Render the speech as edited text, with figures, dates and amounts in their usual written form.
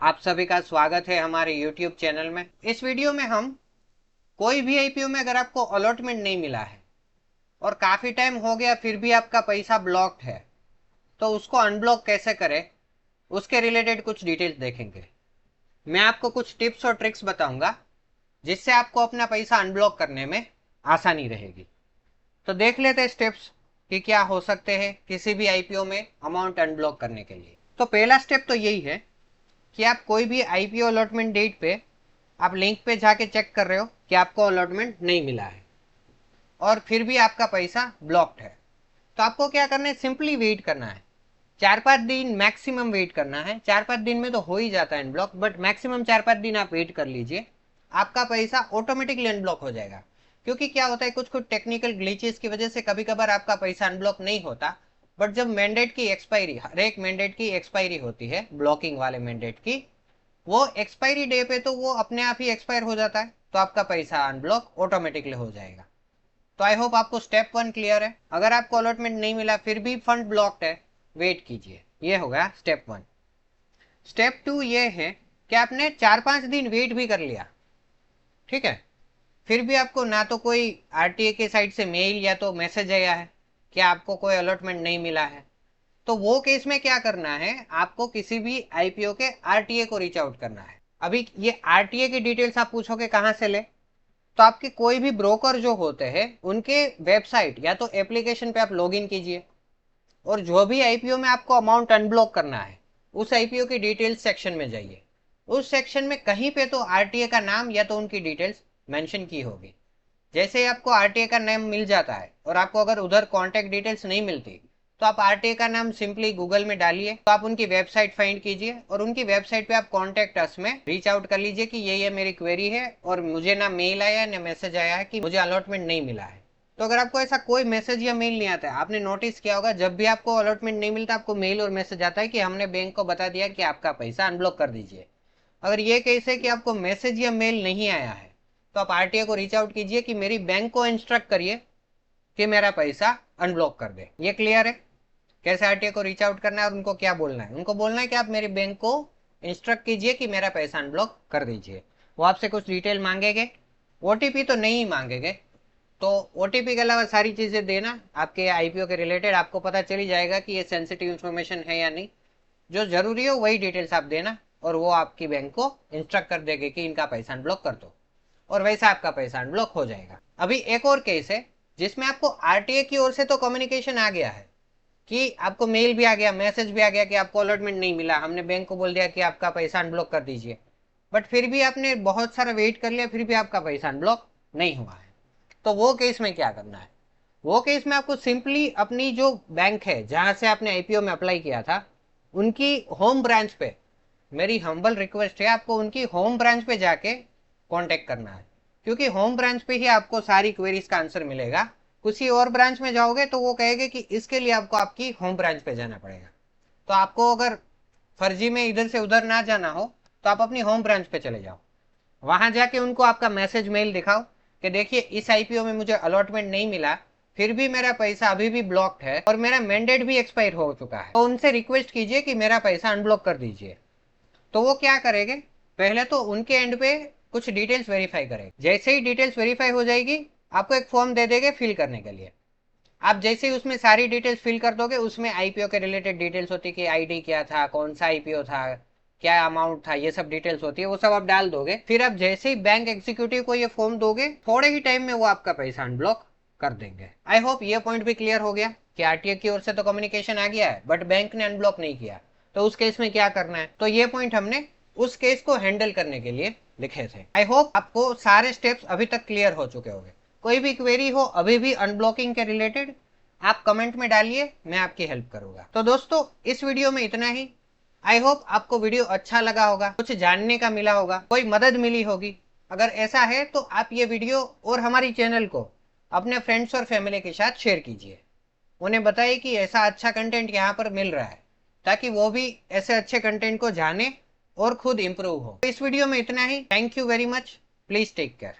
आप सभी का स्वागत है हमारे YouTube चैनल में। इस वीडियो में हम कोई भी आईपीओ में अगर आपको अलॉटमेंट नहीं मिला है और काफ़ी टाइम हो गया फिर भी आपका पैसा ब्लॉक्ड है तो उसको अनब्लॉक कैसे करें उसके रिलेटेड कुछ डिटेल्स देखेंगे। मैं आपको कुछ टिप्स और ट्रिक्स बताऊंगा जिससे आपको अपना पैसा अनब्लॉक करने में आसानी रहेगी। तो देख लेते हैं स्टेप्स कि क्या हो सकते हैं किसी भी आईपीओ में अमाउंट अनब्लॉक करने के लिए। तो पहला स्टेप तो यही है कि आप कोई भी आईपीओ अलॉटमेंट डेट पे आप लिंक पे जाके चेक कर रहे हो कि आपको अलॉटमेंट नहीं मिला है और फिर भी आपका पैसा ब्लॉक्ड है, तो आपको क्या करना है, सिंपली वेट करना है। 4-5 दिन मैक्सिमम वेट करना है। 4-5 दिन में तो हो ही जाता है अनब्लॉक, बट मैक्सिमम 4-5 दिन आप वेट कर लीजिए, आपका पैसा ऑटोमेटिकली अनब्लॉक हो जाएगा। क्योंकि क्या होता है, कुछ कुछ टेक्निकल ग्लिचेस की वजह से कभी कभार आपका पैसा अनब्लॉक नहीं होता, बट जब मैंडेट की एक्सपायरी, हर एक मैंडेट की एक्सपायरी होती है, ब्लॉकिंग वाले मैंडेट की, वो एक्सपायरी डे पे तो वो अपने आप ही एक्सपायर हो जाता है, तो आपका पैसा अनब्लॉक ऑटोमेटिकली हो जाएगा। तो आई होप आपको स्टेप 1 क्लियर है। अगर आपको अलॉटमेंट नहीं मिला फिर भी फंड ब्लॉक्ड है, वेट कीजिए। ये हो गया स्टेप 1। स्टेप 2 ये है कि आपने 4-5 दिन वेट भी कर लिया, ठीक है, फिर भी आपको ना तो कोई आरटीए के साइड से मेल या तो मैसेज आया है कि आपको कोई अलॉटमेंट नहीं मिला है, तो वो केस में क्या करना है, आपको किसी भी आईपीओ के आरटीए को रीच आउट करना है। अभी ये आरटीए की डिटेल्स आप पूछोगे कहां से ले, तो आपके कोई भी ब्रोकर जो होते हैं उनके वेबसाइट या तो एप्लीकेशन पे आप लॉग इन कीजिए और जो भी आईपीओ में आपको अमाउंट अनब्लॉक करना है उस आईपीओ की डिटेल्स सेक्शन में जाइए। उस सेक्शन में कहीं पे तो आरटीए का नाम या तो उनकी डिटेल्स मेंशन की होगी। जैसे ही आपको आरटीए का नाम मिल जाता है और आपको अगर उधर कॉन्टैक्ट डिटेल्स नहीं मिलती तो आप आरटीए का नाम सिंपली गूगल में डालिए, तो आप उनकी वेबसाइट फाइंड कीजिए और उनकी वेबसाइट पे आप कॉन्टैक्ट अस में रीच आउट कर लीजिए कि ये मेरी क्वेरी है और मुझे ना मेल आया ना मैसेज आया है कि मुझे अलॉटमेंट नहीं मिला है। तो अगर आपको ऐसा कोई मैसेज या मेल नहीं आता है, आपने नोटिस किया होगा जब भी आपको अलॉटमेंट नहीं मिलता आपको मेल और मैसेज आता है कि हमने बैंक को बता दिया कि आपका पैसा अनब्लॉक कर दीजिए। अगर ये केस है कि आपको मैसेज या मेल नहीं आया है तो आप आरटीए को रीच आउट कीजिए कि मेरी बैंक को इंस्ट्रक्ट करिए कि मेरा पैसा अनब्लॉक कर दे। ये क्लियर है कैसे आरटीए को रीच आउट करना है और उनको क्या बोलना है। उनको बोलना है कि आप मेरी बैंक को इंस्ट्रक्ट कीजिए कि मेरा पैसा अनब्लॉक कर दीजिए। वो आपसे कुछ डिटेल मांगेंगे, ओटीपी तो नहीं मांगेंगे, तो ओटीपी के अलावा सारी चीजें देना आपके आईपीओ के रिलेटेड, आपको पता चली जाएगा कि ये सेंसिटिव इंफॉर्मेशन है या नहीं। जो जरूरी हो वही डिटेल्स आप देना और वो आपकी बैंक को इंस्ट्रक्ट कर देंगे कि इनका पैसा अनब्लॉक कर दो और वैसा आपका पैसा अनब्लॉक हो जाएगा। अभी एक और केस है जिसमें आपको आरटीए की ओर से तो कम्युनिकेशन आ गया है कि आपको मेल भी आ गया, मैसेज भी आ गया कि आपको अलॉटमेंट नहीं मिला, हमने बैंक को बोल दिया कि आपका पैसा अनब्लॉक कर दीजिए, बट फिर भी आपने बहुत सारा वेट कर लिया फिर भी आपका पैसा अनब्लॉक नहीं हुआ है। तो वो केस में क्या करना है, वो केस में आपको सिंपली अपनी जो बैंक है जहां से आपने आईपीओ में अप्लाई किया था उनकी होम ब्रांच पे, मेरी हम्बल रिक्वेस्ट है आपको उनकी होम ब्रांच पे जाके कांटेक्ट करना है, क्योंकि होम ब्रांच पे ही आपको सारी क्वेरीज का आंसर मिलेगा। किसी और ब्रांच में जाओगे तो वो कहेगा कि इसके लिए आपको आपकी होम ब्रांच पे जाना पड़ेगा। तो आपको अगर फर्जी में इधर से उधर ना जाना हो तो आप अपनी होम ब्रांच पे चले जाओ, वहां जाके उनको आपका मैसेज मेल दिखाओ कि देखिए इस आईपीओ में मुझे अलॉटमेंट नहीं मिला फिर भी मेरा पैसा अभी भी ब्लॉक्ड है और मेरा मैंडेट भी एक्सपायर हो चुका है, तो उनसे रिक्वेस्ट कीजिए कि मेरा पैसा अनब्लॉक कर दीजिए। तो वो क्या करेंगे, पहले तो उनके एंड पे कुछ डिटेल्स वेरीफाई करेंगे। जैसे ही डिटेल्स वेरीफाई हो जाएगी आपको एक फॉर्म दे देंगे फिल करने के लिए। आप जैसे ही उसमें सारी डिटेल्स फिल कर दोगे, उसमें आईपीओ के रिलेटेड डिटेल्स होती है कि आईडी क्या था, कौन सा आईपीओ था, क्या अमाउंट था, ये सब डिटेल्स होती है, वो सब आप डाल दोगे। फिर आप जैसे ही बैंक एग्जीक्यूटिव को ये फॉर्म दोगे थोड़े ही टाइम में वो आपका पैसा अनब्लॉक कर देंगे। आई होप ये पॉइंट भी क्लियर हो गया कि आरटीए की ओर से तो कम्युनिकेशन आ गया है बट बैंक ने अनब्लॉक नहीं किया, तो उस केस में क्या करना है। तो ये पॉइंट हमने उस केस को हैंडल करने के लिए लिखे थे। आई होप आपको सारे स्टेप्स अभी तक क्लियर हो चुके होंगे। कोई भी क्वेरी हो अभी भी अनब्लॉकिंग के रिलेटेड आप कमेंट में डालिए, मैं आपकी हेल्प करूंगा। तो दोस्तों इस वीडियो में इतना ही। आई होप आपको वीडियो अच्छा लगा होगा, कुछ जानने का मिला होगा, कोई मदद मिली होगी। अगर ऐसा है तो आप ये वीडियो और हमारी चैनल को अपने फ्रेंड्स और फैमिली के साथ शेयर कीजिए। उन्हें बताइए कि ऐसा अच्छा कंटेंट यहाँ पर मिल रहा है ताकि वो भी ऐसे अच्छे कंटेंट को जाने और खुद इंप्रूव हो। तो इस वीडियो में इतना ही। Thank you very much. Please take care.